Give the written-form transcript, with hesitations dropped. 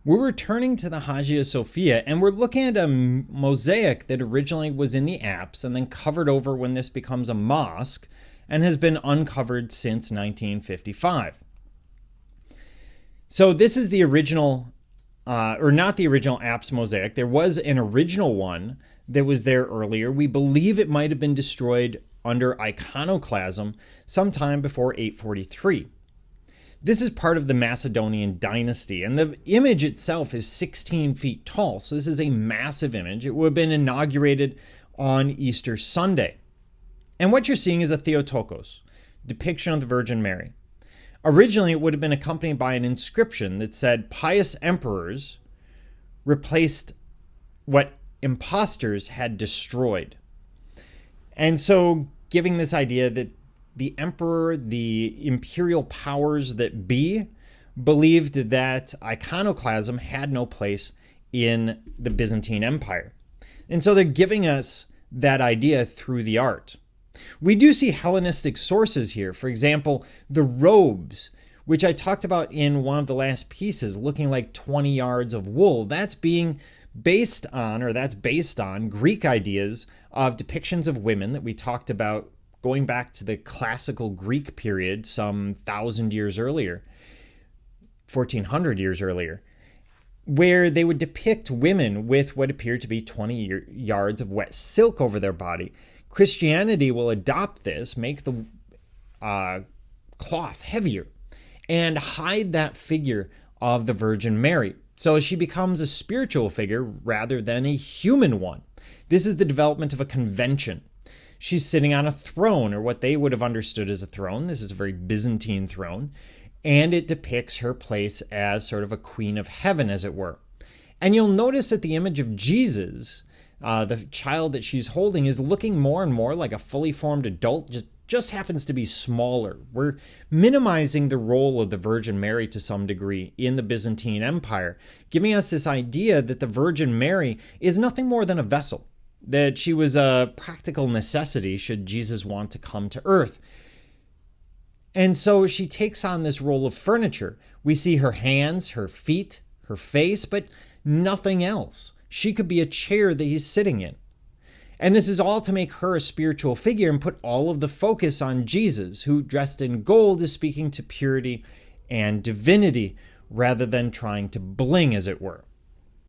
We're returning to the Hagia Sophia, and we're looking at a mosaic that originally was in the apse and then covered over when this becomes a mosque and has been uncovered since 1955. So this is the original, or not the original apse mosaic. There was an original one that was there earlier. We believe it might have been destroyed under iconoclasm sometime before 843. This is part of the Macedonian dynasty, and the image itself is 16 feet tall, so this is a massive image. It would have been inaugurated on Easter Sunday. And what you're seeing is a Theotokos, depiction of the Virgin Mary. Originally, it would have been accompanied by an inscription that said, "Pious emperors replaced what impostors had destroyed." And so, giving this idea that the emperor, the imperial powers that be, believed that iconoclasm had no place in the Byzantine Empire. And so they're giving us that idea through the art. We do see Hellenistic sources here. For example, the robes, which I talked about in one of the last pieces, looking like 20 yards of wool. That's based on Greek ideas of depictions of women that we talked about going back to the classical Greek period some 1,000 years earlier, 1,400 years earlier, where they would depict women with what appeared to be 20 yards of wet silk over their body. Christianity will adopt this, make the cloth heavier, and hide that figure of the Virgin Mary. So she becomes a spiritual figure rather than a human one. This is the development of a convention. She's sitting on a throne, or what they would have understood as a throne. This is a very Byzantine throne. And it depicts her place as sort of a queen of heaven, as it were. And you'll notice that the image of Jesus, the child that she's holding, is looking more and more like a fully formed adult, just happens to be smaller. We're minimizing the role of the Virgin Mary to some degree in the Byzantine Empire, giving us this idea that the Virgin Mary is nothing more than a vessel, that she was a practical necessity should Jesus want to come to earth. And so she takes on this role of furniture. We see her hands, her feet, her face, but nothing else. She could be a chair that he's sitting in. And this is all to make her a spiritual figure and put all of the focus on Jesus, who, dressed in gold, is speaking to purity and divinity rather than trying to bling, as it were.